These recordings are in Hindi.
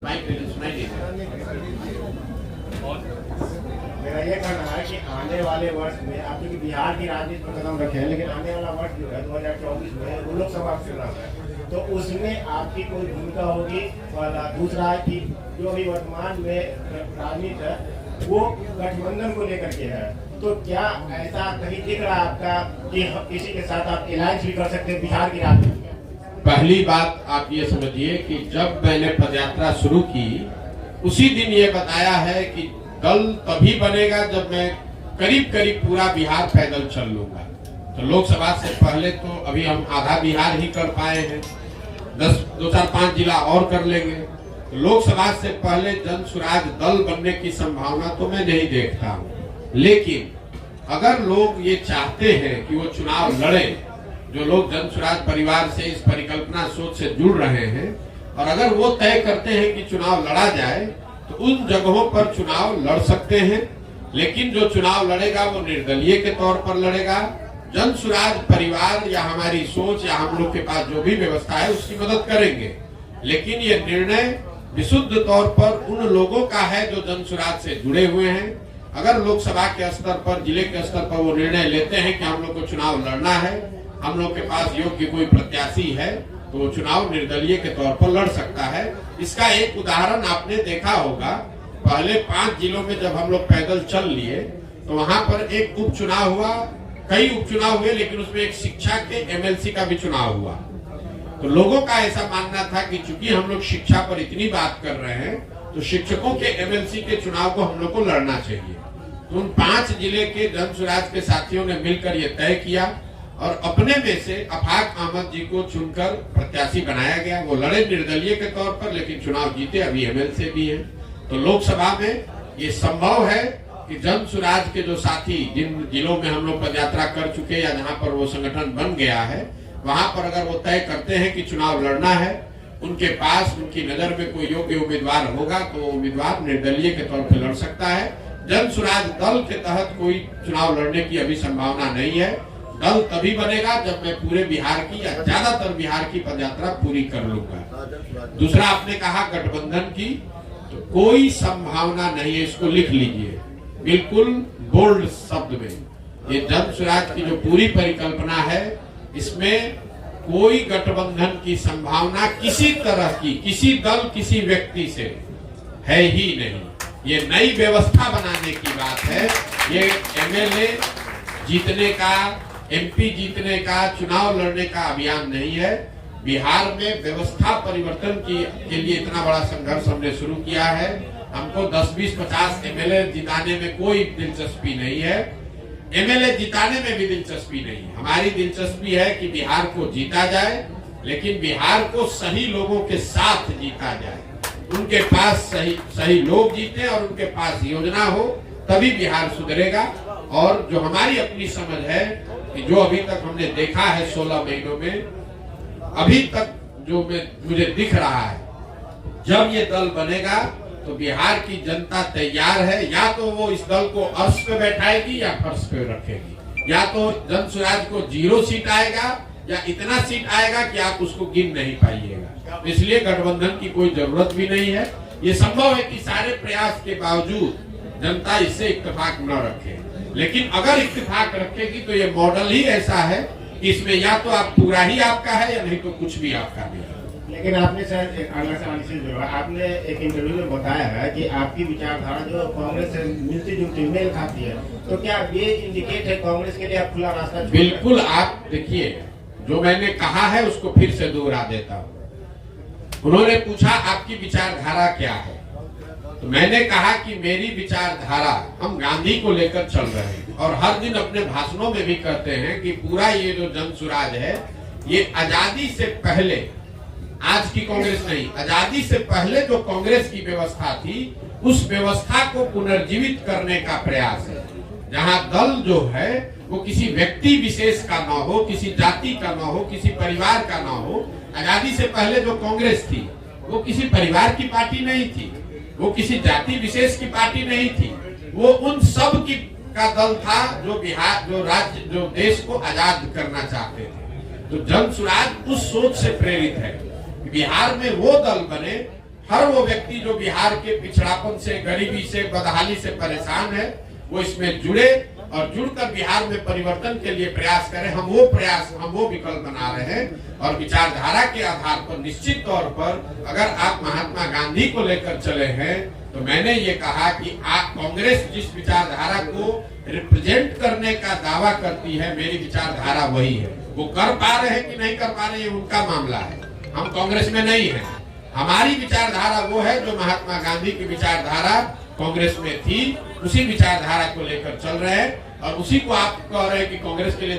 मेरा ये कहना है कि आने वाले वर्ष में आप जो बिहार की राजनीति पर कदम रखे हैं, लेकिन आने वाला वर्ष जो है 2024 में वो लोकसभा चुनाव है, तो उसमें आपकी कोई भूमिका होगी। और दूसरा है कि जो अभी वर्तमान में राजनीति है वो गठबंधन को लेकर के है, तो क्या ऐसा कहीं दिख रहा है आपका कि किसी के साथ आप अलायंस भी कर सकते हैं बिहार की राजनीति में? पहली बात आप ये समझिए कि जब मैंने पदयात्रा शुरू की उसी दिन ये बताया है कि दल तभी बनेगा जब मैं करीब करीब पूरा बिहार पैदल चल लूंगा। तो लोकसभा से पहले तो अभी हम आधा बिहार ही कर पाए हैं, 2-4-5 जिला और कर लेंगे। तो लोकसभा से पहले जन स्वराज दल बनने की संभावना तो मैं नहीं देखता हूँ। लेकिन अगर लोग ये चाहते हैं कि वो चुनाव लड़े, जो लोग जन स्वराज परिवार से इस परिकल्पना सोच से जुड़ रहे हैं, और अगर वो तय करते हैं कि चुनाव लड़ा जाए तो उन जगहों पर चुनाव लड़ सकते हैं। लेकिन जो चुनाव लड़ेगा वो निर्दलीय के तौर पर लड़ेगा। जन स्वराज परिवार या हमारी सोच या हम लोग के पास जो भी व्यवस्था है उसकी मदद करेंगे। लेकिन ये निर्णय विशुद्ध तौर पर उन लोगों का है जो जन स्वराज से जुड़े हुए हैं। अगर लोकसभा के स्तर पर, जिले के स्तर पर वो निर्णय लेते हैं कि हम लोग को चुनाव लड़ना है, हम लोग के पास योग्य कोई प्रत्याशी है, तो वो चुनाव निर्दलीय के तौर पर लड़ सकता है। इसका एक उदाहरण आपने देखा होगा, पहले 5 जिलों में जब हम लोग पैदल चल लिए तो वहां पर एक उपचुनाव हुआ, कई उपचुनाव हुए, लेकिन उसमें एक शिक्षा के एमएलसी का भी चुनाव हुआ। तो लोगों का ऐसा मानना था कि चूंकि हम लोग शिक्षा पर इतनी बात कर रहे हैं तो शिक्षकों के एमएलसी के चुनाव को हम लोग को लड़ना चाहिए। तो उन 5 जिले के जन स्वराज के साथियों ने मिलकर यह तय किया और अपने में से अफाक अहमद जी को चुनकर प्रत्याशी बनाया गया। वो लड़े निर्दलीय के तौर पर, लेकिन चुनाव जीते, अभी एमएलसी भी हैं। तो लोकसभा में ये संभव है कि जन स्वराज के जो साथी जिन जिलों में हम लोग पदयात्रा कर चुके या जहां पर वो संगठन बन गया है, वहां पर अगर वो तय करते हैं कि चुनाव लड़ना है, उनके पास उनकी नजर में कोई योग्य उम्मीदवार होगा तो उम्मीदवार निर्दलीय के तौर पर लड़ सकता है। जन स्वराज दल के तहत कोई चुनाव लड़ने की अभी संभावना नहीं है। दल तभी बनेगा जब मैं पूरे बिहार की या ज्यादातर बिहार की पदयात्रा पूरी कर लूंगा। दूसरा आपने कहा गठबंधन की, तो कोई संभावना नहीं है, इसको लिख लीजिए बिल्कुल बोल्ड शब्द में। ये जन स्वराज की जो पूरी परिकल्पना है, इसमें कोई गठबंधन की संभावना किसी तरह की, किसी दल किसी व्यक्ति से है ही नहीं। ये नई व्यवस्था बनाने की बात है। ये एमएलए जीतने का, एमपी जीतने का, चुनाव लड़ने का अभियान नहीं है। बिहार में व्यवस्था परिवर्तन के लिए इतना बड़ा संघर्ष हमने शुरू किया है। हमको 10, 20, 50 एमएलए जिताने में कोई दिलचस्पी नहीं है, एमएलए जिताने में भी दिलचस्पी नहीं है। हमारी दिलचस्पी है कि बिहार को जीता जाए, लेकिन बिहार को सही लोगों के साथ जीता जाए, उनके पास सही लोग जीते और उनके पास योजना हो, तभी बिहार सुधरेगा। और जो हमारी अपनी समझ है कि जो अभी तक हमने देखा है 16 महीनों में, अभी तक जो मुझे दिख रहा है, जब ये दल बनेगा तो बिहार की जनता तैयार है। या तो वो इस दल को अर्श पे बैठाएगी या फर्श पे रखेगी, या तो जन स्वराज को 0 सीट आएगा या इतना सीट आएगा कि आप उसको गिन नहीं पाइएगा। इसलिए गठबंधन की कोई जरूरत भी नहीं है। ये संभव है कि सारे प्रयास के बावजूद जनता इससे इत्तेफाक न रखे, लेकिन अगर इत्तेफाक रखेगी तो ये मॉडल ही ऐसा है कि इसमें या तो आप पूरा ही आपका है या नहीं तो कुछ भी आपका नहीं है। लेकिन आपने शायद एक अगला सवाल से जो है, आपने एक इंटरव्यू में बताया है कि आपकी विचारधारा जो कांग्रेस से मिलती जुलती मेल खाती है, तो क्या ये इंडिकेट है कांग्रेस के लिए आप खुला रास्ता? बिल्कुल। आप देखिए, जो मैंने कहा है उसको फिर से दोहरा देता हूँ। उन्होंने पूछा आपकी विचारधारा क्या है, तो मैंने कहा कि मेरी विचारधारा, हम गांधी को लेकर चल रहे हैं और हर दिन अपने भाषणों में भी कहते हैं कि पूरा ये जो जन स्वराज है, ये आजादी से पहले, आज की कांग्रेस नहीं, आजादी से पहले जो कांग्रेस की व्यवस्था थी उस व्यवस्था को पुनर्जीवित करने का प्रयास है। जहां दल जो है वो किसी व्यक्ति विशेष का ना हो, किसी जाति का ना हो, किसी परिवार का ना हो। आजादी से पहले जो कांग्रेस थी वो किसी परिवार की पार्टी नहीं थी, वो किसी जाति विशेष की पार्टी नहीं थी, वो उन सब की का दल था जो बिहार, जो राज्य, जो देश को आजाद करना चाहते थे। तो जन स्वराज उस सोच से प्रेरित है कि बिहार में वो दल बने हर वो व्यक्ति जो बिहार के पिछड़ापन से, गरीबी से, बदहाली से परेशान है, वो इसमें जुड़े और जुड़कर बिहार में परिवर्तन के लिए प्रयास करें। हम वो विकल्प बना रहे हैं और विचारधारा के आधार पर निश्चित तौर पर अगर आप महात्मा गांधी को लेकर चले हैं तो मैंने ये कहा कि आप कांग्रेस जिस विचारधारा को रिप्रेजेंट करने का दावा करती है, मेरी विचारधारा वही है। वो कर पा रहे हैं कि नहीं कर पा रहे हैं उनका मामला है, हम कांग्रेस में नहीं है। हमारी विचारधारा वो है जो महात्मा गांधी की विचारधारा कांग्रेस में थी, उसी विचारधारा को लेकर चल रहे हैं और उसी को आप कह रहे हैं कि कांग्रेस के लिए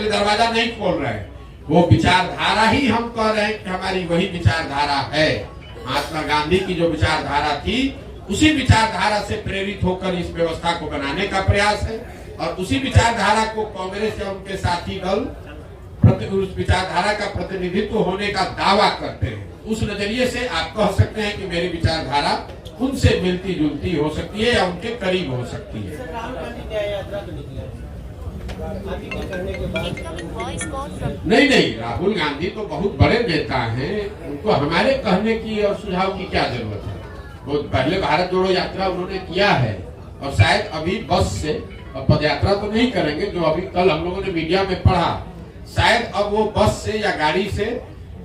दरवाजा नहीं खोल रहे हैं। वो विचारधारा ही हम कह रहे हैं कि हमारी वही विचारधारा है। महात्मा गांधी की जो विचारधारा थी, उसी विचारधारा से प्रेरित होकर इस व्यवस्था को बनाने का प्रयास है और उसी विचारधारा को कांग्रेस या उनके साथी दल उस विचारधारा का प्रतिनिधित्व होने का दावा करते हैं। उस नजरिए से आप कह सकते हैं कि मेरी विचारधारा उनसे मिलती जुलती हो सकती है या उनके करीब हो सकती है। नहीं, राहुल गांधी तो बहुत बड़े नेता हैं, उनको हमारे कहने की और सुझाव की क्या जरूरत है। वो पहले भारत जोड़ो यात्रा उन्होंने किया है और शायद अभी बस से पद यात्रा तो नहीं करेंगे, जो अभी कल हम लोगों ने मीडिया में पढ़ा, शायद अब वो बस से या गाड़ी से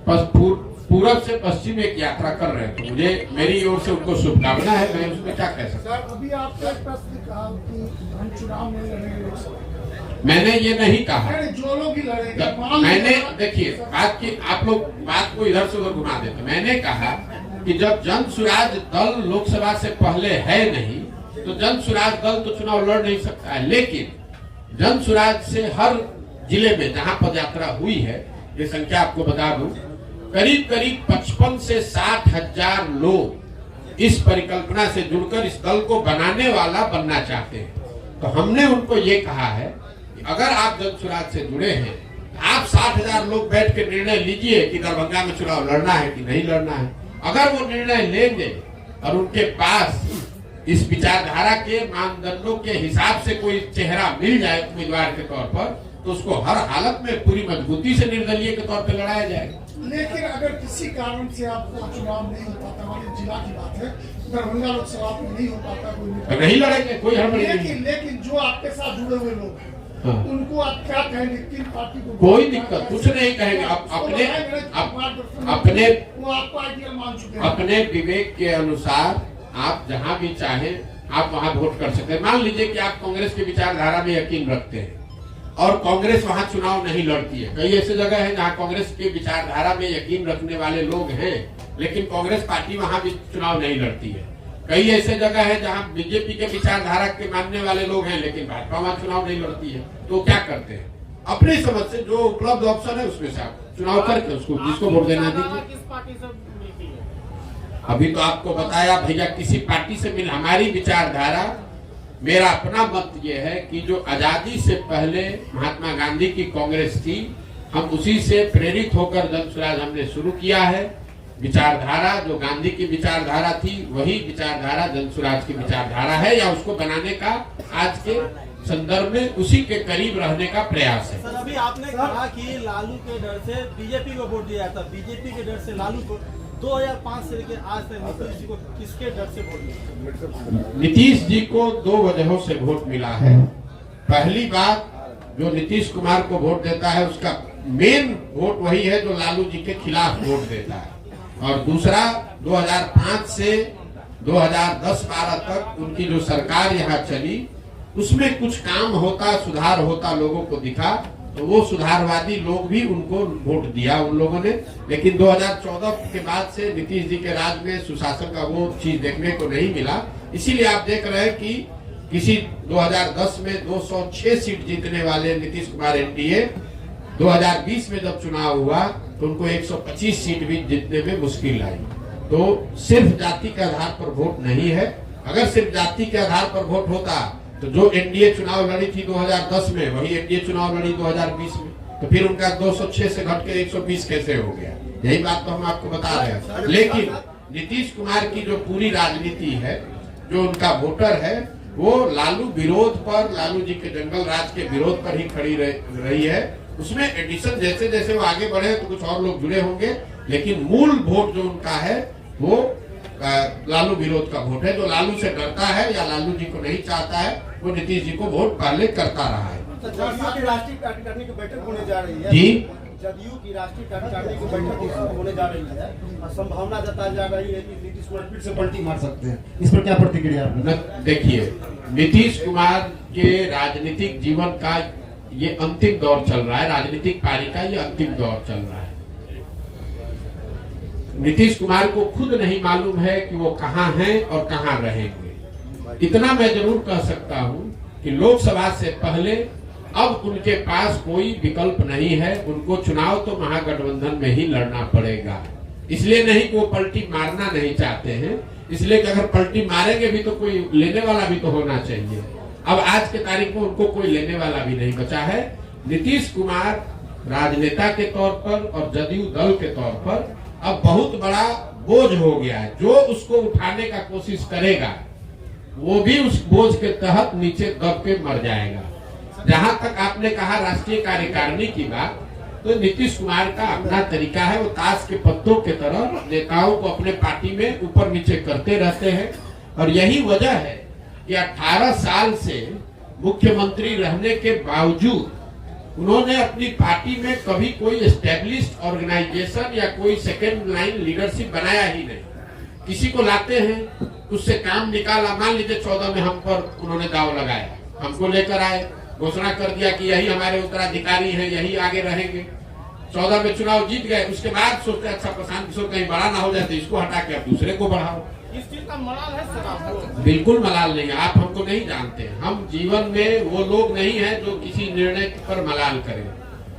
पूरब से पश्चिम एक यात्रा कर रहे हैं। तो मुझे मेरी ओर से उनको शुभकामना है, मैं उसमें क्या कह सकता हूँ। अभी आपने प्रश्न कहा कि हम चुनाव में लड़ेंगे, मैंने ये नहीं कहा। जो लोग ही लड़ेंगे, मैंने देखिए आप लोग बात को इधर से उधर घुमा देते। मैंने कहा कि जब जन स्वराज दल लोकसभा से पहले है नहीं, तो जन स्वराज दल तो चुनाव लड़ नहीं सकता है। लेकिन जन स्वराज से हर जिले में जहां पदयात्रा हुई है, ये संख्या आपको बता दूं, करीब 55 से 60 हजार लोग इस परिकल्पना से जुड़कर इस दल को बनाने वाला बनना चाहते हैं। तो हमने उनको ये कहा है कि अगर आप जन स्वराज से जुड़े हैं, आप 60 हजार लोग बैठ के निर्णय लीजिए कि दरभंगा में चुनाव लड़ना है कि नहीं लड़ना है। अगर वो निर्णय लेंगे और उनके पास इस विचारधारा के मानदंडों के हिसाब से कोई चेहरा मिल जाए उम्मीदवार के तौर पर, तो उसको हर हालत में पूरी मजबूती से निर्दलीय के तौर पर लड़ाया जाएगा। लेकिन अगर किसी कारण से आपको चुनाव नहीं हो पाता, हमारे जिला की बात है, दरभंगा लोकसभा में नहीं हो पाता, कोई नहीं लड़ेंगे, कोई हड़बड़ी नहीं। लेकिन जो आपके साथ जुड़े हुए लोग हैं, उनको आप क्या कहेंगे? किन पार्टी को? कोई दिक्कत कुछ नहीं कहेंगे। अपने विवेक के अनुसार आप जहां भी चाहें आप वहां वोट कर सकते हैं। मान लीजिए कि आप कांग्रेस की विचारधारा में यकीन रखते हैं और कांग्रेस वहां चुनाव नहीं लड़ती है। कई ऐसे जगह है जहां कांग्रेस की विचारधारा में यकीन रखने वाले लोग हैं, लेकिन कांग्रेस पार्टी वहां भी चुनाव नहीं लड़ती है। कई ऐसे जगह है जहां बीजेपी के विचारधारा के मानने वाले लोग हैं, लेकिन भाजपा वहां चुनाव नहीं लड़ती है। तो क्या करते हैं? अपनी समझ से जो उपलब्ध ऑप्शन है उसमें से आप चुनाव करके उसको जिसको वोट देना दीजिए। अभी तो आपको बताया भैया, किसी पार्टी से मिल। हमारी विचारधारा, मेरा अपना मत ये है कि जो आजादी से पहले महात्मा गांधी की कांग्रेस थी, हम उसी से प्रेरित होकर जन स्वराज हमने शुरू किया है। विचारधारा जो गांधी की विचारधारा थी, वही विचारधारा जन स्वराज की विचारधारा है, या उसको बनाने का आज के संदर्भ में उसी के करीब रहने का प्रयास है। सर, अभी आपने कहा कि लालू के डर से बीजेपी को वोट दिया था, बीजेपी के डर से लालू को। 2005 से लेकर आज तक नीतीश जी को किसके डर से वोट मिला? नीतीश जी को 2 वजहों से वोट मिला है। पहली बात, जो नीतीश कुमार को वोट देता है उसका मेन वोट वही है जो लालू जी के खिलाफ वोट देता है। और दूसरा, 2005 से 2010-12 तक उनकी जो सरकार यहाँ चली, उसमें कुछ काम होता, सुधार होता लोगों को दिखा, तो वो सुधारवादी लोग भी उनको वोट दिया उन लोगों ने। लेकिन 2014 के बाद से नीतीश जी के राज में सुशासन का वो चीज देखने को नहीं मिला। इसीलिए आप देख रहे हैं कि किसी 2010 में 206 सीट जीतने वाले नीतीश कुमार एनडीए 2020 में जब चुनाव हुआ तो उनको 125 सीट भी जीतने में मुश्किल आई। तो सिर्फ जाति के आधार पर वोट नहीं है। अगर सिर्फ जाति के आधार पर वोट होता तो जो एनडीए चुनाव लड़ी थी 2010 में, वही एनडीए चुनाव लड़ी 2020 में, तो फिर उनका 206 से घट के 120 कैसे हो गया? यही बात तो हम आपको बता रहे हैं। लेकिन नीतीश कुमार की जो पूरी राजनीति है, जो उनका वोटर है, वो लालू विरोध पर, लालू जी के जंगल राज के विरोध पर ही खड़ी रही है। उसमें एडिशन जैसे जैसे वो आगे बढ़े तो कुछ और लोग जुड़े होंगे, लेकिन मूल वोट जो उनका है वो लालू विरोध का वोट है। जो लालू से डरता है या लालू जी को नहीं चाहता है वो नीतीश जी को वोट पहले करता रहा है। जदयू की राष्ट्रीय कार्यकारिणी की बैठक होने जा रही है जी, जदयू की राष्ट्रीय कार्यकारिणी की बैठक होने जा रही है और संभावना जताई जा रही है कि नीतीश कुमार फिर से पलटी मार सकते हैं। इस पर क्या प्रतिक्रिया आपने? देखिए, नीतीश कुमार के राजनीतिक जीवन का ये अंतिम दौर चल रहा है, राजनीतिक पारी का ये अंतिम दौर चल रहा है। नीतीश कुमार को खुद नहीं मालूम है कि वो कहाँ हैं और कहाँ रहेंगे। इतना मैं जरूर कह सकता हूँ कि लोकसभा से पहले अब उनके पास कोई विकल्प नहीं है, उनको चुनाव तो महागठबंधन में ही लड़ना पड़ेगा। इसलिए नहीं कि वो पलटी मारना नहीं चाहते हैं, इसलिए कि अगर पलटी मारेंगे भी तो कोई लेने वाला भी तो होना चाहिए। अब आज के तारीख में उनको कोई लेने वाला भी नहीं बचा है। नीतीश कुमार राजनेता के तौर पर और जदयू दल के तौर पर अब बहुत बड़ा बोझ हो गया है। जो उसको उठाने का कोशिश करेगा वो भी उस बोझ के तहत नीचे दब के मर जाएगा। जहां तक आपने कहा राष्ट्रीय कार्यकारिणी की बात, तो नीतीश कुमार का अपना तरीका है, वो ताश के पत्तों के तरह नेताओं को अपने पार्टी में ऊपर नीचे करते रहते हैं। और यही वजह है कि 18 साल से मुख्यमंत्री रहने के बावजूद उन्होंने अपनी पार्टी में कभी कोई एस्टेब्लिश्ड ऑर्गेनाइजेशन या कोई सेकेंड लाइन लीडरशिप बनाया ही नहीं। किसी को लाते हैं, उससे काम निकाला। मान लीजिए 14 में हम पर उन्होंने दाव लगाया, हमको लेकर आए, घोषणा कर दिया कि यही हमारे उत्तराधिकारी हैं, यही आगे रहेंगे। 14 में चुनाव जीत गए, उसके बाद सोचते अच्छा प्रशांत किशोर कहीं बड़ा ना हो जाते, इसको हटा के अब दूसरे को बढ़ाओ। इस चीज का मलाल है सर आपको? बिल्कुल मलाल नहीं है, आप हमको नहीं जानते। हम जीवन में वो लोग नहीं है जो किसी निर्णय पर मलाल करें।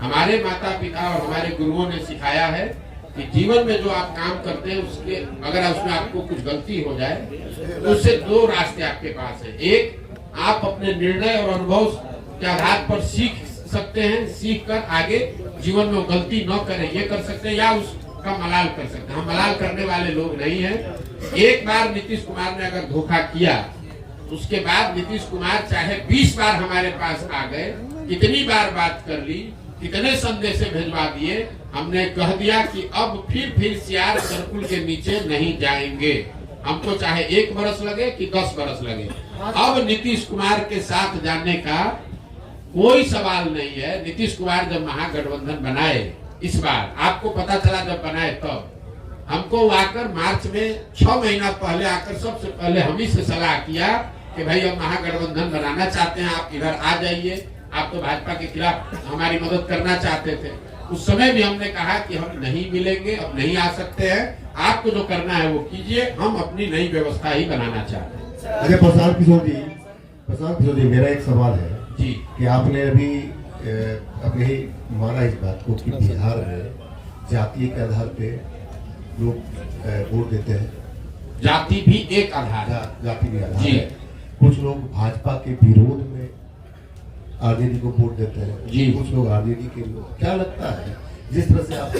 हमारे माता पिता और हमारे गुरुओं ने सिखाया है कि जीवन में जो आप काम करते हैं उसके अगर उसमें आपको कुछ गलती हो जाए तो उससे दो रास्ते आपके पास है। एक, आप अपने निर्णय और अनुभव के आधार पर सीख सकते हैं, सीख कर आगे जीवन में गलती न करें ये कर सकते हैं, या उसका मलाल कर सकते हैं। हम मलाल करने वाले लोग नहीं हैं। एक बार नीतीश कुमार ने अगर धोखा किया, उसके बाद नीतीश कुमार चाहे 20 बार हमारे पास आ गए, कितनी बार बात कर ली, कितने संदेश भेजवा दिए, हमने कह दिया कि अब फिर सियार सर्कुल के नीचे नहीं जाएंगे। हमको चाहे 1 बरस लगे कि 10 बरस लगे, अब नीतीश कुमार के साथ जाने का कोई सवाल नहीं है। नीतीश कुमार जब महागठबंधन बनाए, इस बार आपको पता चला जब बनाए तब हमको आकर मार्च में 6 महीना पहले आकर सबसे पहले हम ही से सलाह किया कि भाई अब महागठबंधन बनाना चाहते हैं, आप इधर आ जाइए। आप तो भाजपा के खिलाफ हमारी मदद करना चाहते थे। उस समय भी हमने कहा कि हम नहीं मिलेंगे, अब नहीं आ सकते हैं, आपको जो करना है वो कीजिए, हम अपनी नई व्यवस्था ही बनाना चाहते हैं। अरे प्रशांत किशोर जी, मेरा एक सवाल है जी कि आपने अभी अपने ही माना इस बात को कि बिहार में जातीय के आधार पे लोग वोट देते हैं। जाति भी एक आधार है। जाति भी आधार जी। है। कुछ लोग भाजपा के विरोध में आरजेडी को वोट देते हैं जी। कुछ लोग आरजेडी के लोग। क्या लगता है जिस तरह से आप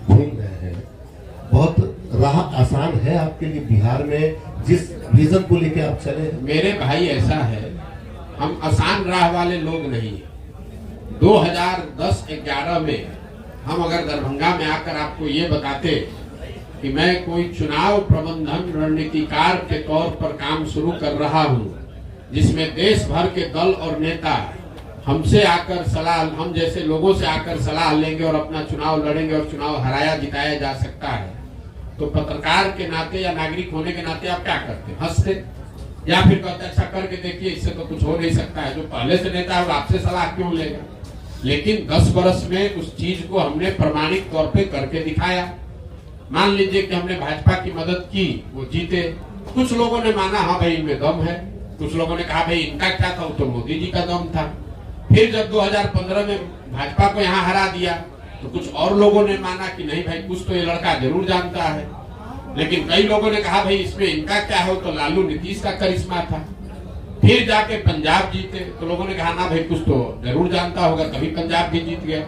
घूम रहे हैं, बहुत राह आसान है आपके लिए बिहार में जिस विजन को लेके आप चले हैं? मेरे भाई ऐसा है, हम आसान राह वाले लोग नहीं हैं। 2010-11 में हम अगर दरभंगा में आकर आपको ये बताते कि मैं कोई चुनाव प्रबंधन रणनीतिकार के तौर पर काम शुरू कर रहा हूं, जिसमें देश भर के दल और नेता हमसे आकर सलाह, हम जैसे लोगों से आकर सलाह लेंगे और अपना चुनाव लड़ेंगे और चुनाव हराया जिताया जा सकता है, तो पत्रकार के नाते या नागरिक होने के नाते आप क्या करते? हंसते या फिर कहते अच्छा करके देखिए, इससे तो कुछ हो नहीं सकता है। जो पहले से नेता है वो आपसे सलाह क्यों लेगा? लेकिन 10 वर्ष में उस चीज को हमने प्रमाणिक तौर पे करके दिखाया। मान लीजिए कि हमने भाजपा की मदद की, वो जीते। कुछ लोगों ने माना हाँ भाई इनमें दम है, कुछ लोगों ने कहा भाई इनका क्या था, वो तो मोदी जी का दम था। फिर जब 2015 में भाजपा को यहाँ हरा दिया तो कुछ और लोगों ने माना कि नहीं भाई कुछ तो ये लड़का जरूर जानता है। लेकिन कई लोगों ने कहा भाई इसमें इनका क्या हो, तो लालू नीतीश का करिश्मा था। फिर जाके पंजाब जीते तो लोगों ने कहा ना भाई कुछ तो जरूर जानता होगा, कभी पंजाब भी जीत गया।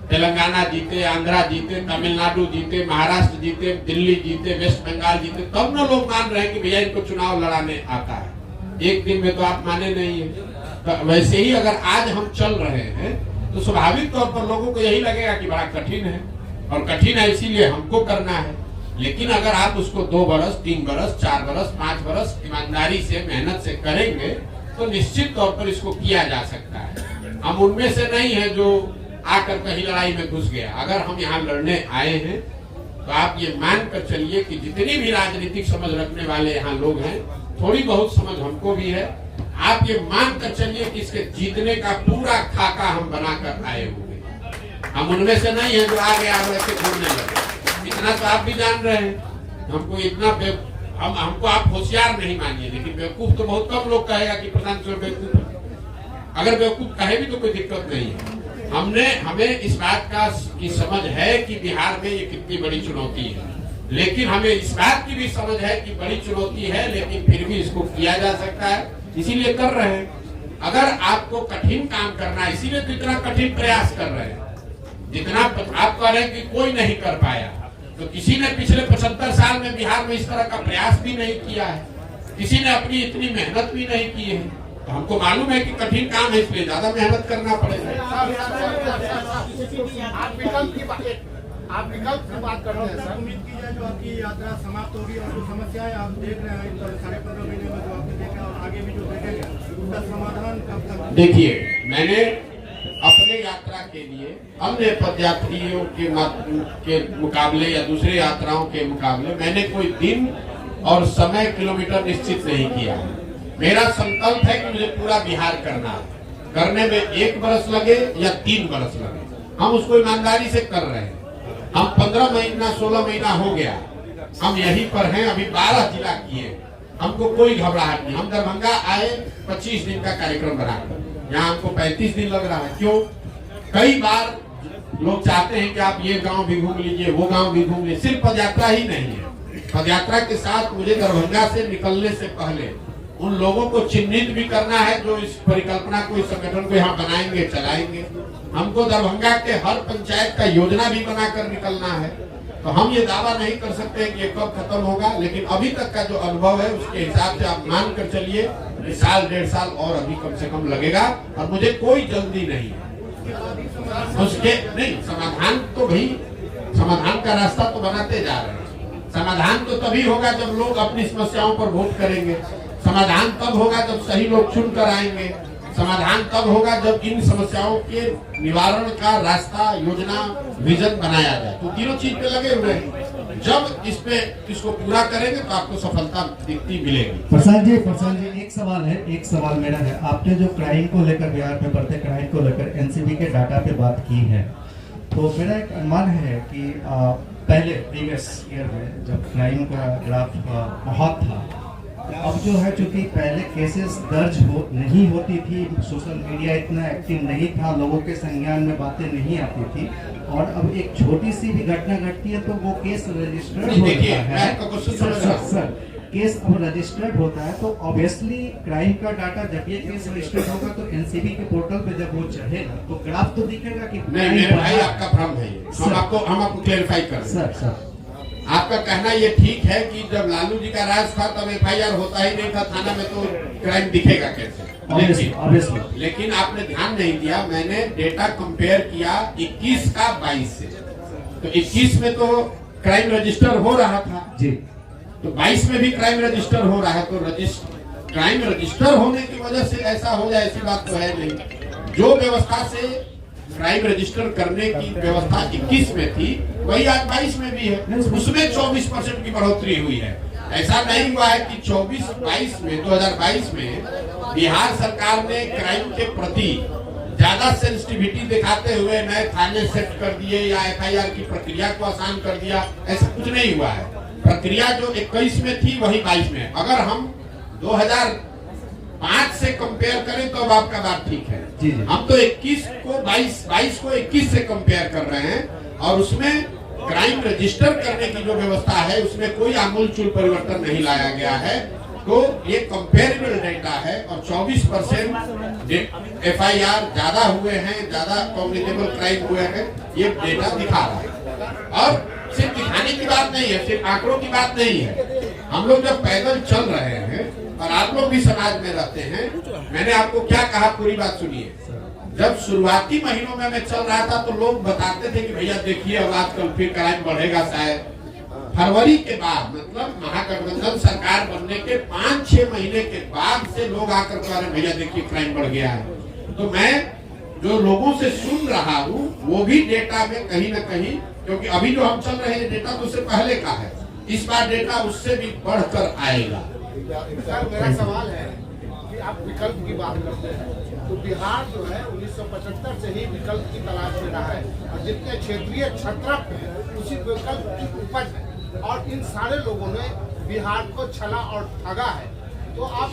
तेलंगाना जीते, आंध्रा जीते, तमिलनाडु जीते, महाराष्ट्र जीते, दिल्ली जीते, वेस्ट बंगाल जीते, तब ना लोग मान रहे हैं कि भैया इनको चुनाव लड़ाने आता है। एक दिन में तो आप माने नहीं है। तो वैसे ही अगर आज हम चल रहे हैं तो स्वाभाविक तौर पर लोगों को यही लगेगा कि बड़ा कठिन है, और कठिन है इसीलिए हमको करना है। लेकिन अगर आप उसको 2 बरस, 3 बरस, 4 बरस, 5 बरस ईमानदारी से, मेहनत से करेंगे तो निश्चित तौर पर इसको किया जा सकता है। हम उनमें से नहीं है जो आकर कहीं लड़ाई में घुस गया। अगर हम यहाँ लड़ने आए हैं तो आप ये मान कर चलिए कि जितनी भी राजनीतिक समझ रखने वाले यहाँ लोग हैं, थोड़ी बहुत समझ हमको भी है। आप ये मान कर चलिए कि इसके जीतने का पूरा खाका हम बनाकर आए हुए हैं। हम उनमें से नहीं है जो आगे ऐसे घूमने लगे। इतना तो आप भी जान रहे हैं। हमको इतना हमको आप होशियार नहीं मानिए, लेकिन बेवकूफ तो बहुत कम लोग कहेगा कि प्रधान सर बेवकूफ है। अगर बेवकूफ कहे भी तो कोई दिक्कत नहीं है। हमें इस बात की समझ है कि बिहार में ये कितनी बड़ी चुनौती है, लेकिन हमें इस बात की भी समझ है कि बड़ी चुनौती है, लेकिन फिर भी इसको किया जा सकता है, इसीलिए कर रहे हैं। अगर आपको कठिन काम करना है, इसीलिए तो इतना कठिन प्रयास कर रहे हैं। जितना आप कह रहे हैं कि कोई नहीं कर पाया, तो किसी ने पिछले 75 साल में बिहार में इस तरह का प्रयास भी नहीं किया है, किसी ने अपनी इतनी मेहनत भी नहीं की है। तो हमको मालूम है कि कठिन काम है, इसलिए ज्यादा मेहनत करना पड़ेगा। आप विकल्प की बात करते हैं सर। उम्मीद की जाए जो आपकी यात्रा समाप्त होगी और जो समस्याएं आप देख रहे हैं 15.5 महीने में जो आपने देखा और आगे भी जो देखेंगे उसका समाधान कब तक? देखिए, मैंने अपने यात्रा के लिए अन्य पदयात्रियों के मुकाबले या दूसरे यात्राओं के मुकाबले मैंने कोई दिन और समय, किलोमीटर निश्चित नहीं किया है। मेरा संकल्प है कि मुझे पूरा बिहार करना है। करने में 1 बरस लगे या 3 बरस लगे, हम उसको ईमानदारी से कर रहे हैं। हम 15 महीना 16 महीना हो गया, हम यहीं पर हैं। अभी 12 जिला किए, हमको कोई घबराहट नहीं। हम दरभंगा आए 25 दिन का कार्यक्रम बनाकर, यहाँ हमको 35 दिन लग रहा है। क्यों? कई बार लोग चाहते हैं कि आप ये गांव भी घूम लीजिए, वो गांव भी घूम लीजिए। सिर्फ पदयात्रा ही नहीं है, पदयात्रा के साथ मुझे दरभंगा से निकलने से पहले उन लोगों को चिन्हित भी करना है जो इस परिकल्पना को, इस संगठन को यहाँ बनाएंगे, चलाएंगे। हमको दरभंगा के हर पंचायत का योजना भी बनाकर निकलना है। तो हम ये दावा नहीं कर सकते कि ये कब खत्म होगा, लेकिन अभी तक का जो अनुभव है उसके हिसाब से आप मान कर चलिए कि 1.5 साल और अभी कम से कम लगेगा, और मुझे कोई जल्दी नहीं है। उसके नहीं समाधान तो भाई, समाधान का रास्ता तो बनाते जा रहे हैं। समाधान तो तभी होगा जब लोग अपनी समस्याओं पर वोट करेंगे। समाधान तब होगा जब सही लोग चुन कर आएंगे। समाधान तब होगा जब इन समस्याओं के निवारण का रास्ता, योजना, विजन बनाया जाए। तो तीनों चीज पे लगे हुए हैं। जब इसको पूरा करेंगे तो आपको सफलता दिखती मिलेगी। प्रसाद जी एक सवाल मेरा है। आपने जो क्राइम को लेकर, बिहार में बढ़ते क्राइम को लेकर एनसीबी के डाटा पे बात की है, तो मेरा एक अनुमान है कि पहले प्रीवियस ईयर में जब क्राइम का ग्राफ बहुत था, अब जो है चूंकि पहले केसेस दर्ज नहीं होती थी, सोशल मीडिया इतना एक्टिव नहीं था, लोगों के संज्ञान में बातें नहीं आती थी, और अब एक छोटी सी भी घटना घटती है तो वो केस रजिस्टर्ड होता है। सर केस अब रजिस्टर्ड होता है तो ऑब्वियसली क्राइम का डाटा, जब ये केस रजिस्टर्ड होगा तो एनसीबी के पोर्टल पे जब वो चढ़ेगा तो ग्राफ तो दिखेगा कि नहीं। मेरे भाई आपका भ्रम है, हम आपको क्लेरिफाई कर रहे हैं। सर आपका कहना ये ठीक है कि जब लालू जी का राज था तब एफआईआर होता ही नहीं था थाना में, तो क्राइम दिखेगा कैसे? लेकिन आपने ध्यान नहीं दिया, मैंने डेटा कंपेयर किया 21 का 22 से। तो 21 में तो क्राइम रजिस्टर हो रहा था जी, तो 22 में भी क्राइम रजिस्टर हो रहा है। तो क्राइम रजिस्टर होने की वजह से ऐसा हो जाए ऐसी बात तो है नहीं। जो व्यवस्था से क्राइम रजिस्टर करने की व्यवस्था 21 में थी वही आज 22 में भी है। उसमें 24% की बढ़ोतरी हुई है। ऐसा नहीं हुआ है कि 2022 में बिहार सरकार ने क्राइम के प्रति ज्यादा सेंसिटिविटी दिखाते हुए नए थाने सेट कर दिए या एफआईआर की प्रक्रिया को आसान कर दिया, ऐसा कुछ नहीं हुआ है। प्रक्रिया जो 21 में थी वही 22 में। अगर हम 2005 से कंपेयर करें तो अब आपका बात ठीक है। हम तो 21 को 22 को 21 से कंपेयर कर रहे हैं, और उसमें क्राइम रजिस्टर करने की जो व्यवस्था है उसमें कोई आमूलचूल परिवर्तन नहीं लाया गया है। तो ये कंपेरेबल डेटा है, और 24% एफआईआर ज्यादा हुए हैं, ज्यादा कॉग्निटेबल क्राइम हुए हैं, ये डेटा दिखा रहा है। और सिर्फ दिखाने की बात नहीं है, सिर्फ आंकड़ों की बात नहीं है। हम लोग जब पैदल चल रहे हैं और आप लोग भी समाज में रहते हैं, मैंने आपको क्या कहा पूरी बात सुनिए। जब शुरुआती महीनों में मैं चल रहा था तो लोग बताते थे कि भैया देखिए अब आजकल फिर क्राइम बढ़ेगा शायद, फरवरी के बाद, मतलब महागठबंधन सरकार बनने के 5-6 महीने के बाद से लोग आकर के बारे भैया देखिए क्राइम बढ़ गया है। तो मैं जो लोगों से सुन रहा हूँ वो भी डेटा में कहीं ना कहीं, क्योंकि अभी जो हम चल रहे हैं डेटा तो उससे पहले का है, इस बार डेटा उससे भी बढ़कर आएगा। सर मेरा सवाल है कि आप विकल्प की बात करते हैं, तो बिहार जो है 1975 से ही विकल्प की तलाश में रहा है, और जितने क्षेत्रीय छत्रप हैं उसी विकल्प की उपज है, और इन सारे लोगों ने बिहार को छला और ठगा है। तो आप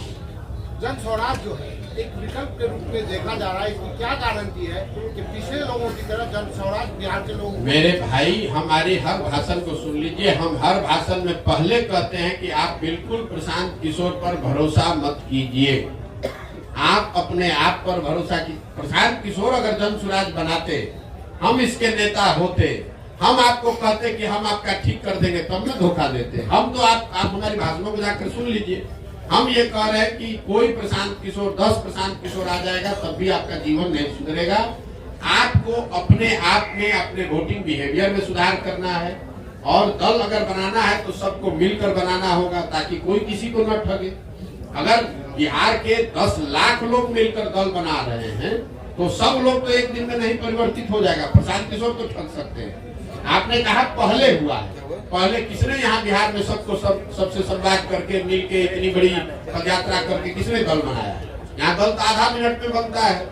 जन स्वराज जो है एक विकल्प के रूप में देखा जा रहा है, इसकी क्या गारंटी है कि पिछले लोगों की तरह जन स्वराज बिहार के लोग? मेरे भाई, हमारे हर भाषण को सुन लीजिए। हम हर भाषण में पहले कहते हैं कि आप बिल्कुल प्रशांत किशोर पर भरोसा मत कीजिए, आप अपने आप पर भरोसा की। प्रशांत किशोर अगर जन स्वराज बनाते, हम इसके नेता होते, हम आपको कहते कि हम आपका ठीक कर देंगे, तब में धोखा देते। हम तो आप हमारी भाषणों को जाकर सुन लीजिए। हम ये कह रहे हैं कि कोई प्रशांत किशोर, 10 प्रशांत किशोर आ जाएगा तब भी आपका जीवन नहीं सुधरेगा। आपको अपने आप में, अपने वोटिंग बिहेवियर में सुधार करना है, और दल अगर बनाना है तो सबको मिलकर बनाना होगा ताकि कोई किसी को न ठगे। अगर बिहार के 10 लाख लोग मिलकर दल बना रहे हैं तो सब लोग तो एक दिन में नहीं परिवर्तित हो जाएगा। प्रशांत किशोर तो ठग सकते हैं। आपने कहा पहले हुआ है, पहले किसने यहाँ बिहार में सबको सबसे संवाद करके मिलके इतनी बड़ी पदयात्रा करके किसने दल बनाया? यहाँ दल तो आधा मिनट में बनता है।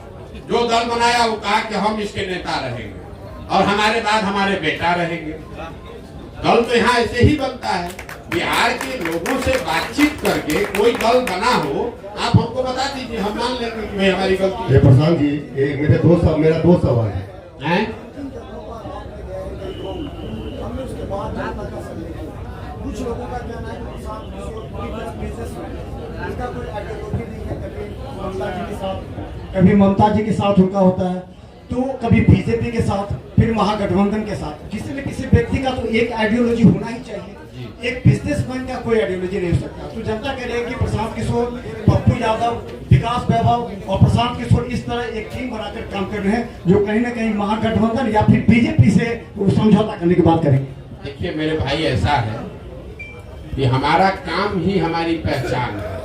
जो दल बनाया वो कहा कि हम इसके नेता रहेंगे और हमारे बाद हमारे बेटा रहेंगे। दल तो यहाँ ऐसे ही बनता है। बिहार के लोगों से बातचीत करके कोई दल बना हो, आप हमको बता दीजिए, हम मान लेंगे कि भाई हमारी गलती है। प्रशांत जी, मेरा दो सवाल है। कुछ लोगों का कहना है प्रशांत किशोर इसका कोई आइडियोलॉजी नहीं है, कभी ममता जी के साथ उनका होता है, तो कभी बीजेपी के साथ, फिर महागठबंधन के साथ। किसी न किसी व्यक्ति का तो एक आइडियोलॉजी होना ही चाहिए। एक बिजनेसमैन का कोई आइडियोलॉजी नहीं हो सकता। तो जनता कह रही है कि प्रशांत किशोर, पप्पू यादव, विकास वैभव और प्रशांत किशोर इस तरह एक टीम बनाकर काम कर रहे हैं जो कहीं ना कहीं महागठबंधन या फिर बीजेपी से समझौता करने की बात करेंगे। देखिए मेरे भाई, ऐसा है कि हमारा काम ही हमारी पहचान है।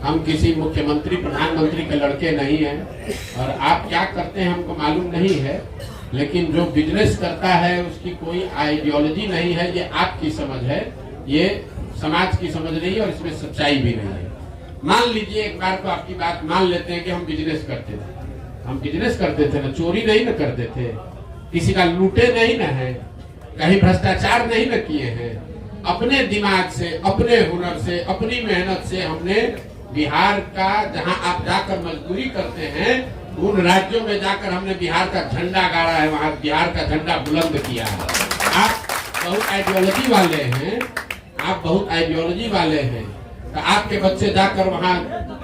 हम किसी मुख्यमंत्री प्रधानमंत्री के लड़के नहीं हैं, और आप क्या करते हैं हमको मालूम नहीं है, लेकिन जो बिजनेस करता है उसकी कोई आइडियोलॉजी नहीं है। ये आपकी समझ है, ये समाज की समझ नहीं है, और इसमें सच्चाई भी नहीं है। मान लीजिए एक बार को आपकी बात मान लेते हैं कि हम बिजनेस करते थे। हम बिजनेस करते थे ना, चोरी नहीं न करते थे, किसी का लूटे नहीं न है, कहीं भ्रष्टाचार नहीं न किए हैं। अपने दिमाग से, अपने हुनर से, अपनी मेहनत से हमने बिहार का, जहां आप जाकर मजदूरी करते हैं, उन राज्यों में जाकर हमने बिहार का झंडा गाड़ा है, वहां बिहार का झंडा बुलंद किया है। आप बहुत आइडियोलॉजी वाले हैं, आप बहुत आइडियोलॉजी वाले हैं, तो आपके बच्चे जाकर वहां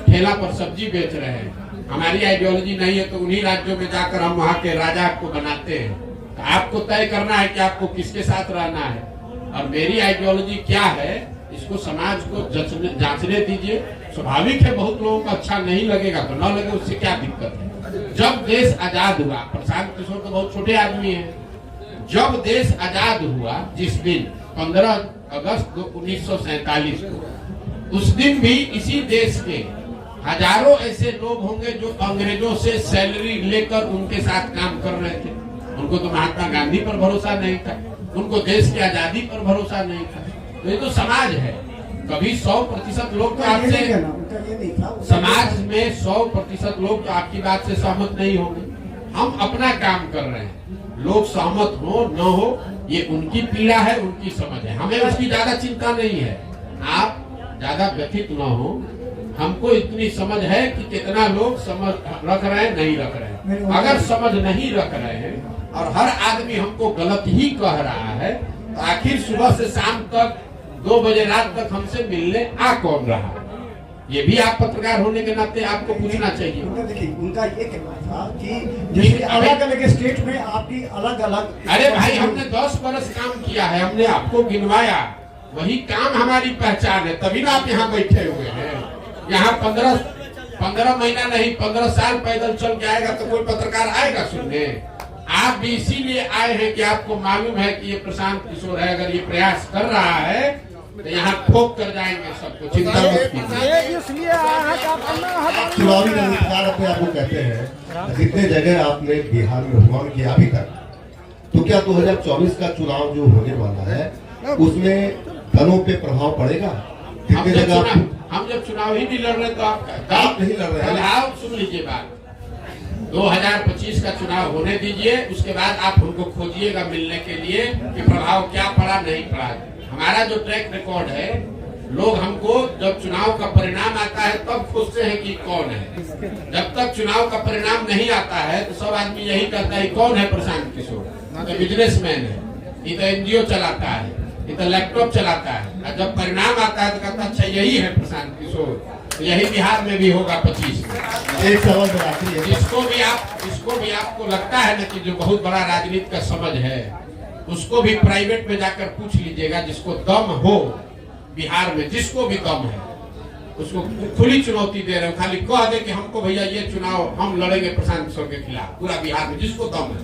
ठेला पर सब्जी बेच रहे हैं। हमारी आइडियोलॉजी नहीं है तो उन्हीं राज्यों में जाकर हम वहां के राजा को बनाते हैं। तो आपको तय करना है कि आपको किसके साथ रहना है, और मेरी आइडियोलॉजी क्या है इसको समाज को जांचने दीजिए। स्वाभाविक है बहुत लोगों को अच्छा नहीं लगेगा तो न लगे, उससे क्या दिक्कत है। जब देश आजाद हुआ, प्रशांत किशोर तो बहुत छोटे आदमी हैं, जब देश आजाद हुआ जिस दिन 15 अगस्त 1947 को, उस दिन भी इसी देश के हजारों ऐसे लोग होंगे जो अंग्रेजों से सैलरी लेकर उनके साथ काम कर रहे थे। उनको तो महात्मा गांधी पर भरोसा नहीं था, उनको देश की आजादी पर भरोसा नहीं था। तो ये तो समाज है। कभी 100% लोग तो आपसे, समाज में 100% लोग तो आपकी बात से सहमत नहीं होंगे। हम अपना काम कर रहे हैं, लोग सहमत हो न हो ये उनकी पीड़ा है, उनकी समझ है, हमें उसकी ज्यादा चिंता नहीं है। आप ज्यादा व्यथित न हो, हमको इतनी समझ है कि कितना लोग समझ रख रहे हैं, नहीं रख रहे हैं। अगर समझ नहीं रख रहे हैं और हर आदमी हमको गलत ही कह रहा है, तो आखिर सुबह से शाम तक 2 बजे रात तक हमसे मिलने आ कौन रहा? ये भी आप पत्रकार होने के नाते आपको पूछना चाहिए। देखिए उनका ये कहना था कि जैसे अलग अलग स्टेट में आपकी अलग अलग, अरे भाई हमने 10 बरस काम किया है, हमने आपको गिनवाया, वही काम हमारी पहचान है, तभी ना आप यहाँ बैठे हुए हैं। यहाँ 15 महीना नहीं 15 साल पैदल चल के आएगा तो कोई पत्रकार आएगा सुनने? आप भी इसीलिए आए हैं कि आपको मालूम है कि ये प्रशांत किशोर है, अगर ये प्रयास कर रहा है तो यहाँ ठोक कर जाएंगे सबको, चिंता मत कीजिए। इसलिए आया है कि आप चुनावी रणनीतिकार अपने आप को कहते हैं, जितने जगह आपने बिहार में भ्रमण किया अभी तक, तो क्या 2024 का चुनाव जो होने वाला है उसमें दलों पे प्रभाव पड़ेगा? कितने जगह हम जब चुनाव ही नहीं लड़ रहे तो आप नहीं लड़ रहे हैं? आप सुन लीजिए बात, 2025 का चुनाव होने दीजिए, उसके बाद आप हमको खोजिएगा मिलने के लिए कि प्रभाव क्या पड़ा नहीं पड़ा। हमारा जो ट्रैक रिकॉर्ड है, लोग हमको जब चुनाव का परिणाम आता है तब खोजते हैं कि कौन है। जब तक चुनाव का परिणाम नहीं आता है तो सब आदमी यही कहता है कौन है प्रशांत किशोर, तो बिजनेसमैन है, ये तो एनजीओ चलाता है, ये तो लैपटॉप चलाता है। और जब परिणाम आता है तो कहता अच्छा यही है प्रशांत किशोर। तो यही बिहार में भी होगा 25 में। एक सवाल आखिरी है, जिसको भी आपको लगता है ना कि जो बहुत बड़ा राजनीति का समझ है, उसको भी प्राइवेट में जाकर पूछ लीजिएगा, जिसको दम हो बिहार में, जिसको भी दम है उसको खुली चुनौती दे रहे हो, खाली कह दे कि हमको भैया ये चुनाव हम लड़ेंगे प्रशांत किशोर के खिलाफ, पूरा बिहार में जिसको दम है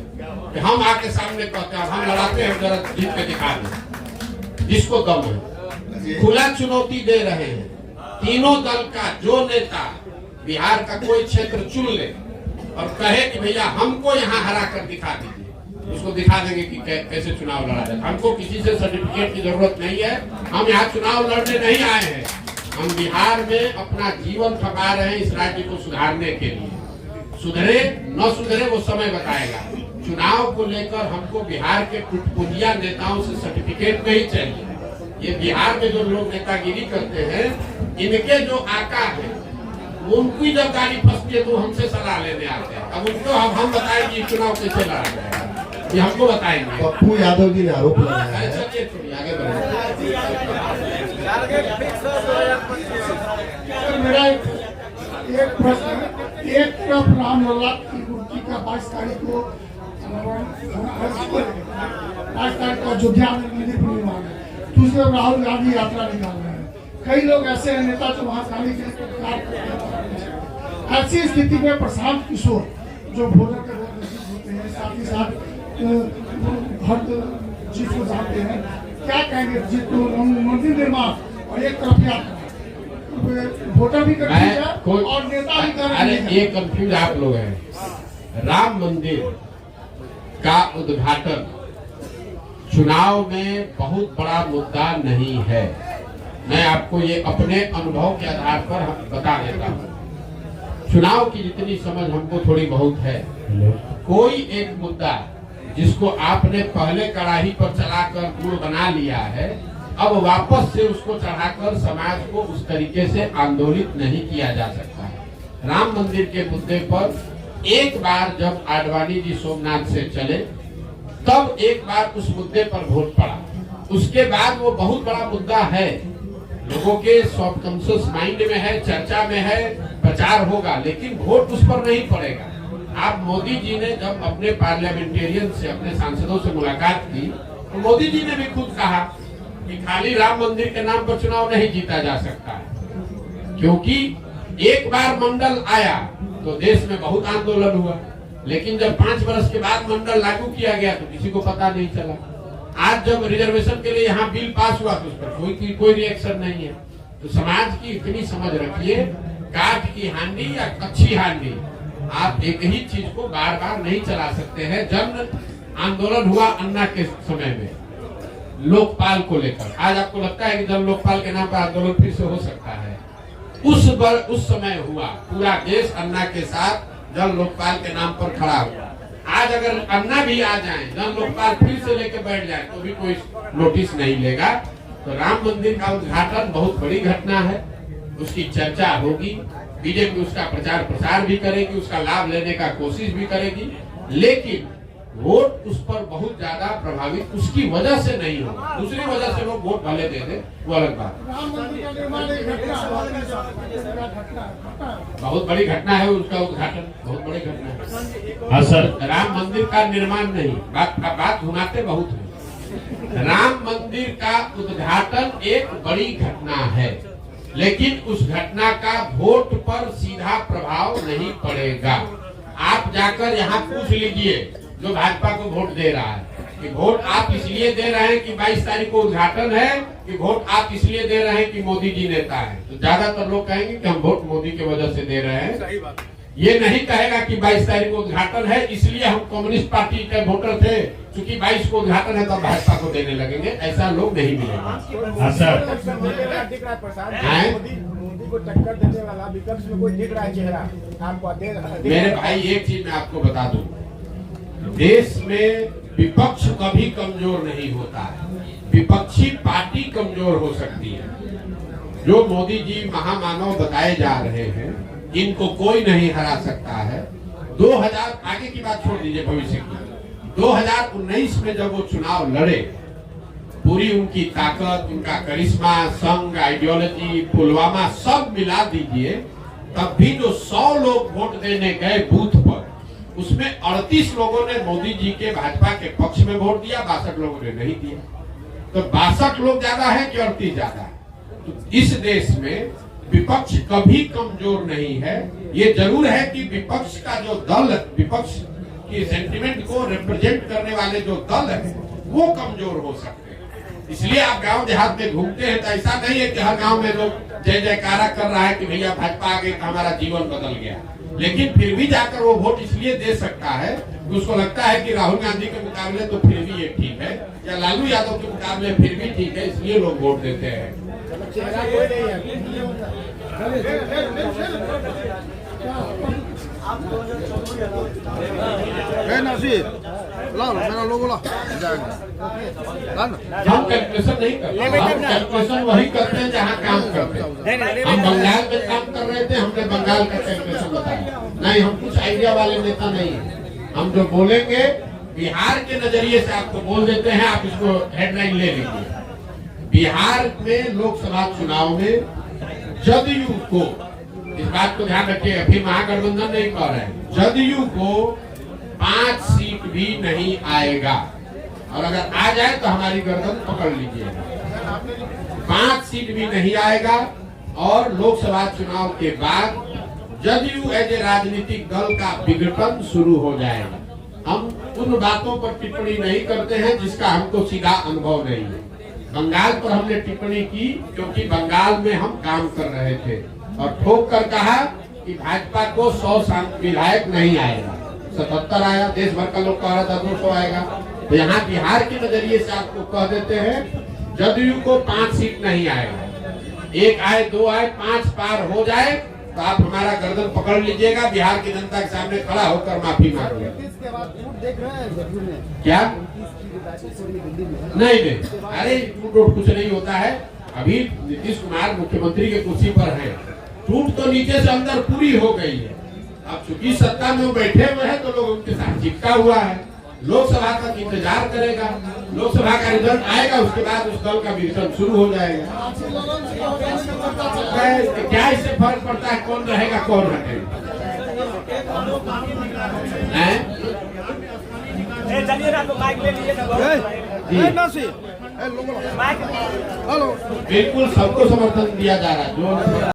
कि हम आके सामने कहते हैं हम लड़ाते हैं, जरा जीत के दिखा दें, जिसको दम है। खुला चुनौती दे रहे हैं तीनों दल का, जो नेता बिहार का कोई क्षेत्र चुन ले और कहे कि भैया हमको यहाँ हरा कर दिखा दीजिए, उसको दिखा देंगे कि कैसे चुनाव लड़ा जाए। हमको किसी से सर्टिफिकेट की जरूरत नहीं है, हम यहाँ चुनाव लड़ने नहीं आए हैं, हम बिहार में अपना जीवन खपा रहे हैं इस राज्य को सुधारने के लिए। सुधरे न सुधरे वो समय बताएगा। चुनाव को लेकर हमको बिहार के टुटपुटिया नेताओं से सर्टिफिकेट नहीं चाहिए। ये बिहार में जो लोग नेतागिरी करते हैं, इनके जो आका है उनकी जब गाड़ी फंसती है तो हमसे सलाह लेने आते हैं। अब उनको हम बताएंगे चुनाव कैसे लड़ा जाएगा, ये हमको बताएंगे। पप्पू यादव जी ने आरोप लगाया है, चलिए छोड़िए आगे बढ़े। मेरा एक प्रश्न, एक तरफ रामलला की मूर्ति का 22 तारीख को 22 तारीख को अयोध्या में मंदिर पर निर्माण है, दूसरे राहुल गांधी यात्रा निकाल रहे हैं। कई लोग ऐसे हैं नेता जो महाकाली के ऐसी स्थिति में प्रशांत किशोर जो भोजन के बहुत नजदीक होते हैं, साथ ही साथ हर चीज को जानते हैं, क्या कहेंगे जिसको मंदिर निर्माण और एक तरफ यात्रा, वोटर भी कर और नेता भी कर। अरे ये कंफ्यूज आप लोग हैं। राम मंदिर का उद्घाटन चुनाव में बहुत बड़ा मुद्दा नहीं है। मैं आपको ये अपने अनुभव के आधार पर बता देता हूँ। चुनाव की जितनी समझ हमको थोड़ी बहुत है, कोई एक मुद्दा जिसको आपने पहले कड़ाही पर चलाकर गुड़ बना लिया है, अब वापस से उसको चढ़ाकर समाज को उस तरीके से आंदोलित नहीं किया जा सकता है। राम मंदिर के मुद्दे पर एक बार जब आडवाणी जी सोमनाथ से चले, तब एक बार उस मुद्दे पर वोट पड़ा। उसके बाद वो बहुत बड़ा मुद्दा है, लोगों के सबकॉन्शियस माइंड में है, चर्चा में है, प्रचार होगा, लेकिन वोट उस पर नहीं पड़ेगा। आप मोदी जी ने जब अपने पार्लियामेंटेरियन से, अपने सांसदों से मुलाकात की, तो मोदी जी ने भी खुद कहा कि खाली राम मंदिर के नाम पर चुनाव नहीं जीता जा सकता है, क्योंकि एक बार मंडल आया तो देश में बहुत आंदोलन हुआ, लेकिन जब 5 वर्ष के बाद मंडल लागू किया गया तो किसी को पता नहीं चला। आज जब रिजर्वेशन के लिए यहाँ बिल पास हुआ तो उस पर कोई रिएक्शन नहीं है। तो समाज की इतनी समझ रखिए, काठ की हांडी या अच्छी हांडी, आप एक ही चीज को बार बार नहीं चला सकते हैं। जन आंदोलन हुआ अन्ना के समय में लोकपाल को लेकर, आज आपको लगता है कि जन लोकपाल के नाम पर आंदोलन फिर से हो सकता है? उस समय हुआ, पूरा देश अन्ना के साथ जन लोकपाल के नाम पर खड़ा हुआ। आज अगर अन्ना भी आ जाए, जन लोकपाल फिर से लेके बैठ जाए तो भी कोई नोटिस नहीं लेगा। तो राम मंदिर का उद्घाटन बहुत बड़ी घटना है, उसकी चर्चा होगी, बीजेपी उसका प्रचार प्रसार भी करेगी, उसका लाभ लेने का कोशिश भी करेगी, लेकिन वोट उस पर बहुत ज्यादा प्रभावित उसकी वजह से नहीं होगा। दूसरी वजह से लोग वोट भले दे दे, वो अलग बात। राम मंदिर का निर्माण एक घटना बहुत बड़ी घटना है, उसका उद्घाटन बहुत बड़ी घटना है। हाँ सर, राम मंदिर का निर्माण नहीं, बात घुमाते बहुत है। राम मंदिर का उद्घाटन एक बड़ी घटना है, लेकिन उस घटना का वोट पर सीधा प्रभाव नहीं पड़ेगा। आप जाकर यहाँ पूछ लीजिए जो भाजपा को वोट दे रहा है कि वोट आप इसलिए दे रहे हैं कि 22 तारीख को उद्घाटन है, कि वोट आप इसलिए दे रहे हैं कि मोदी जी नेता है। तो ज्यादातर लोग कहेंगे कि हम वोट मोदी की वजह से दे रहे हैं। ये नहीं कहेगा कि 22 तारीख को उद्घाटन है इसलिए हम कम्युनिस्ट पार्टी के वोटर थे, क्योंकि 22 को उद्घाटन है तो भाजपा को देने लगेंगे। ऐसा लोग नहीं मिलेगा। हाँ सर, दिख रहा है प्रशांत मोदी को टक्कर देने वाला विपक्ष में कोई दिख रहा है चेहरा आपको? मेरे भाई एक चीज मैं आपको बता दूं, देश में विपक्ष कभी कमजोर नहीं होता है, विपक्षी पार्टी कमजोर हो सकती है। जो मोदी जी महामानव बताए जा रहे हैं, इनको कोई नहीं हरा सकता है। 2000 आगे की बात छोड़ दीजिए, भविष्य की 2019 में जब वो चुनाव लड़े, पूरी उनकी ताकत, उनका करिश्मा, संघ, आइडियोलॉजी, पुलवामा सब मिला दीजिए, तब भी जो 100 लोग वोट देने गए बूथ पर, उसमें 38 लोगों ने मोदी जी के भाजपा के पक्ष में वोट दिया, 62 लोगों ने नहीं दिया। तो 62 लोग ज्यादा है कि 38 ज्यादा है? तो इस देश में विपक्ष कभी कमजोर नहीं है। ये जरूर है कि विपक्ष का जो दल, विपक्ष की सेंटिमेंट को रिप्रेजेंट करने वाले जो दल है वो कमजोर हो सकते हैं। इसलिए आप गांव देहात में घूमते हैं तो ऐसा नहीं है कि हर गांव में लोग जय जयकारा कर रहा है कि भैया भाजपा आ गई तो हमारा जीवन बदल गया, लेकिन फिर भी जाकर वो वोट इसलिए दे सकता है कि उसको लगता है कि राहुल गांधी के मुकाबले तो फिर भी ये ठीक है, या लालू यादव के मुकाबले फिर भी ठीक है, इसलिए लोग वोट देते हैं। चेहरा कोई नहीं है। मेरा लोगो ला हम कैलकुलेशन नहीं करते, हम कैलकुलेशन वही करते हैं जहाँ काम करते हैं। हम बंगाल में काम कर रहे थे, हमने बंगाल का कैलकुलेशन बताया। नहीं, हम कुछ आइडिया वाले नेता नहीं है। हम जो बोलेंगे बिहार के नजरिए से आपको बोल देते हैं, आप इसको हेडलाइन ले लीजिए। बिहार में लोकसभा चुनाव में जदयू को, इस बात को ध्यान रखिए, अभी महागठबंधन नहीं कह रहे हैं, जदयू को 5 सीट भी नहीं आएगा, और अगर आ जाए तो हमारी गर्दन पकड़ लीजिएगा। 5 सीट भी नहीं आएगा, और लोकसभा चुनाव के बाद जदयू एज ए राजनीतिक दल का विघटन शुरू हो जाएगा। हम उन बातों पर टिप्पणी नहीं करते हैं जिसका हमको सीधा अनुभव नहीं है। बंगाल पर हमने टिप्पणी की क्योंकि बंगाल में हम काम कर रहे थे, और ठोक कर कहा कि भाजपा को 100 विधायक नहीं आएगा, 77 आया। देश भर का लोग कह रहा था 200 आएगा। तो यहाँ बिहार के नजरिए से आपको कह देते हैं जदयू को 5 सीट नहीं आएगा। 1 आए, 2 आए, 5 पार हो जाए तो आप हमारा गर्दन पकड़ लीजिएगा, बिहार की जनता के सामने खड़ा होकर माफी मांगिए। क्या नहीं, अरे टूट कुछ नहीं होता है। अभी नीतीश कुमार मुख्यमंत्री के कुर्सी पर हैं, टूट तो नीचे से अंदर पूरी हो गई है। अब चूंकि सत्ता में वो बैठे हुए हैं तो लोग उनके साथ चिपका हुआ है। लोकसभा तक इंतजार करेगा, लोकसभा का रिजल्ट आएगा, उसके बाद उस दल का विघटन शुरू हो जाएगा। क्या इससे फर्क पड़ता है कौन रहेगा कौन हटेगा? बिल्कुल सबको समर्थन दिया जा रहा है। जो